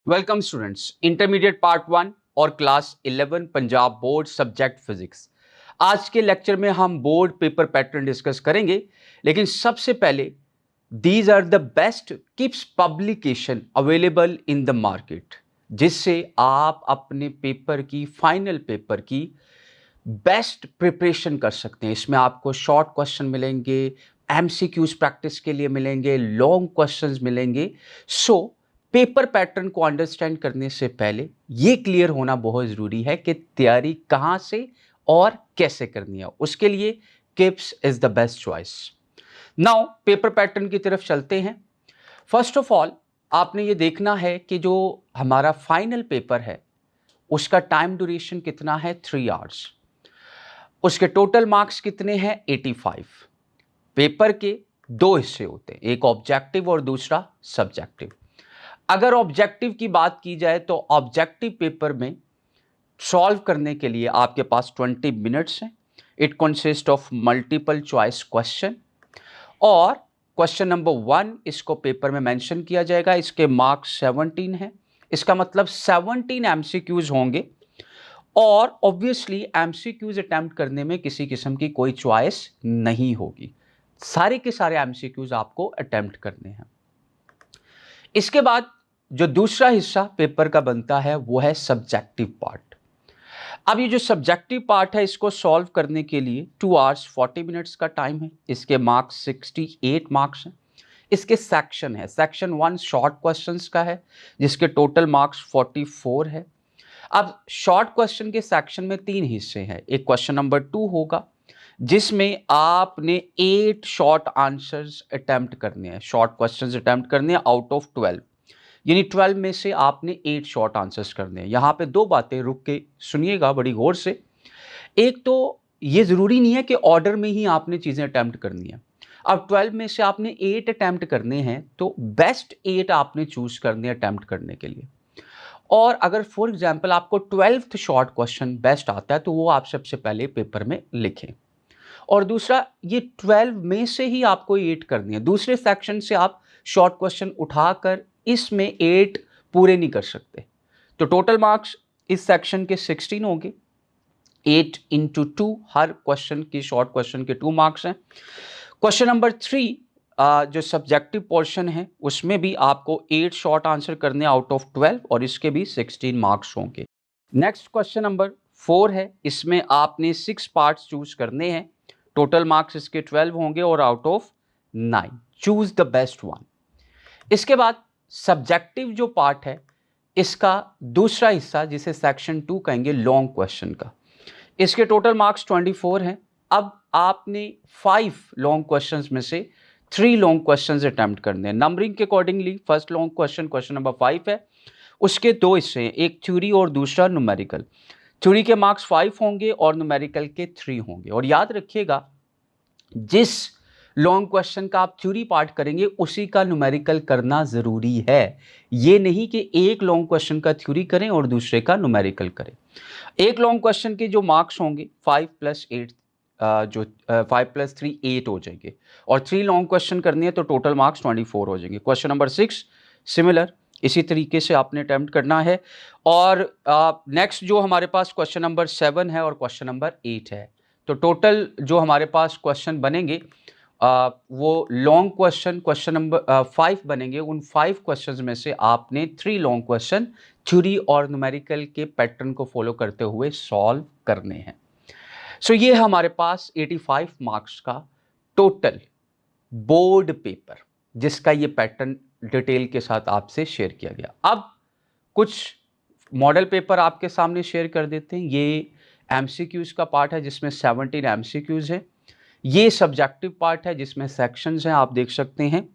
Welcome students, intermediate part 1 और class 11 Punjab board subject physics. आज के लेक्चर में हम बोर्ड पेपर पैटर्न डिस्कस करेंगे, लेकिन सबसे पहले these are the best Kips publication available in the market, जिससे आप अपने पेपर की फाइनल पेपर की बेस्ट प्रिपरेशन कर सकते हैं। इसमें आपको शॉर्ट क्वेश्चन मिलेंगे, एमसीक्यूज प्रैक्टिस के लिए मिलेंगे, लॉन्ग क्वेश्चंस मिलेंगे। सो पेपर पैटर्न को अंडरस्टैंड करने से पहले ये क्लियर होना बहुत ज़रूरी है कि तैयारी कहाँ से और कैसे करनी है। उसके लिए Kips is the best choice. Now paper pattern की तरफ चलते हैं। फर्स्ट ऑफ ऑल आपने ये देखना है कि जो हमारा फाइनल पेपर है उसका टाइम ड्यूरेशन कितना है, 3 आवर्स। उसके टोटल मार्क्स कितने हैं, 85। पेपर के दो हिस्से होते हैं, एक ऑब्जेक्टिव और दूसरा सब्जेक्टिव। अगर ऑब्जेक्टिव की बात की जाए तो ऑब्जेक्टिव पेपर में सॉल्व करने के लिए आपके पास 20 मिनट्स हैं। It consist of multiple choice question और क्वेश्चन नंबर 1 इसको पेपर में मेंशन किया जाएगा। इसके मार्क्स 17 हैं। इसका मतलब 17 एमसीक्यूज होंगे और ऑब्वियसली एमसीक्यूज अटेम्प्ट करने में किसी किस्म की कोई चॉइस नहीं होगी। सारे के सारे एमसीक्यूज आपको अटेम्प्ट करने हैं। इसके बाद जो दूसरा हिस्सा पेपर का बनता है वो है सब्जेक्टिव पार्ट। अब ये जो सब्जेक्टिव पार्ट है इसको सॉल्व करने के लिए 2 आवर्स 40 मिनट्स का टाइम है। इसके मार्क्स 68 मार्क्स हैं। इसके सेक्शन है, सेक्शन 1 शॉर्ट क्वेश्चंस का है जिसके टोटल मार्क्स 44 है। अब शॉर्ट क्वेश्चन के सेक्शन में 3 हिस्से हैं। एक क्वेश्चन नंबर 2 होगा जिसमें आपने 8 शॉर्ट आंसर्स अटेम्प्ट करने हैं, शॉर्ट क्वेश्चंस अटेम्प्ट करने हैं आउट ऑफ 12, यानी 12 में से आपने 8 शॉर्ट आंसर्स करने हैं। यहाँ पे 2 बातें रुक के सुनिएगा बड़ी गौर से। एक तो ये ज़रूरी नहीं है कि ऑर्डर में ही आपने चीज़ें अटैम्प्ट करनी है। अब 12 में से आपने 8 अटैम्प्ट करने हैं तो बेस्ट 8 आपने चूज़ करने हैं अटैम्प्ट करने के लिए। और अगर फॉर एग्जाम्पल आपको 12th शॉर्ट क्वेश्चन बेस्ट आता है तो वो आप सबसे पहले पेपर में लिखें। और दूसरा, ये 12 में से ही आपको 8 करनी है। दूसरे सेक्शन से आप शॉर्ट क्वेश्चन उठाकर इसमें 8 पूरे नहीं कर सकते। तो टोटल मार्क्स इस सेक्शन के 16 होंगे। 8 इंटू 2, हर क्वेश्चन की शॉर्ट क्वेश्चन के 2 मार्क्स हैं। क्वेश्चन नंबर 3 जो सब्जेक्टिव पोर्शन है उसमें भी आपको 8 शॉर्ट आंसर करने आउट ऑफ 12 और इसके भी 16 मार्क्स होंगे। नेक्स्ट क्वेश्चन नंबर 4 है, इसमें आपने 6 पार्ट्स चूज करने हैं। टोटल मार्क्स इसके 12 होंगे और out of 9 choose the best one. इसके बाद सब्जेक्टिव जो पार्ट है इसका दूसरा हिस्सा जिसे सेक्शन 2 कहेंगे, लॉन्ग क्वेश्चन का। इसके टोटल मार्क्स 24 हैं। अब आपने 5 लॉन्ग क्वेश्चंस में से 3 लॉन्ग क्वेश्चंस अटेम्प्ट करने हैं। नंबरिंग के accordingly first long question question number 5 है, उसके 2 हिस्से हैं, एक थ्योरी और दूसरा न्यूमेरिकल। थ्योरी के मार्क्स 5 होंगे और न्यूमेरिकल के 3 होंगे। और याद रखिएगा, जिस लॉन्ग क्वेश्चन का आप थ्योरी पार्ट करेंगे उसी का न्यूमेरिकल करना ज़रूरी है। ये नहीं कि एक लॉन्ग क्वेश्चन का थ्योरी करें और दूसरे का न्यूमेरिकल करें। एक लॉन्ग क्वेश्चन के जो मार्क्स होंगे 5 + 8 जो 5 + 3 8 हो जाएंगे और 3 लॉन्ग क्वेश्चन करनी है तो टोटल मार्क्स 24 हो जाएंगे। क्वेश्चन नंबर 6 सिमिलर इसी तरीके से आपने अटेम्प्ट करना है। और नेक्स्ट जो हमारे पास क्वेश्चन नंबर 7 है और क्वेश्चन नंबर 8 है, तो टोटल जो हमारे पास क्वेश्चन बनेंगे वो लॉन्ग क्वेश्चन क्वेश्चन नंबर 5 बनेंगे। उन 5 क्वेश्चंस में से आपने 3 लॉन्ग क्वेश्चन थ्योरी और न्यूमेरिकल के पैटर्न को फॉलो करते हुए सॉल्व करने हैं। सो ये हमारे पास 85 मार्क्स का टोटल बोर्ड पेपर जिसका ये पैटर्न डिटेल के साथ आपसे शेयर किया गया। अब कुछ मॉडल पेपर आपके सामने शेयर कर देते हैं। ये एमसीक्यूज का पार्ट है जिसमें 17 एमसीक्यूज है। ये सब्जेक्टिव पार्ट है जिसमें सेक्शंस हैं, आप देख सकते हैं,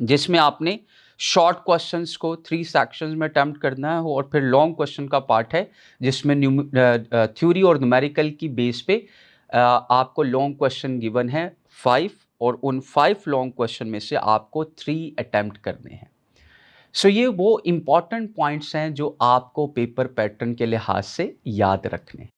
जिसमें आपने शॉर्ट क्वेश्चंस को 3 सेक्शंस में अटेम्प्ट करना है। और फिर लॉन्ग क्वेश्चन का पार्ट है जिसमें थ्योरी और न्यूमेरिकल की बेस पे आपको लॉन्ग क्वेश्चन गिवन है 5 और उन 5 लॉन्ग क्वेश्चन में से आपको 3 अटेम्प्ट करने हैं। सो ये वो इम्पॉर्टेंट पॉइंट्स हैं जो आपको पेपर पैटर्न के लिहाज से याद रखने हैं।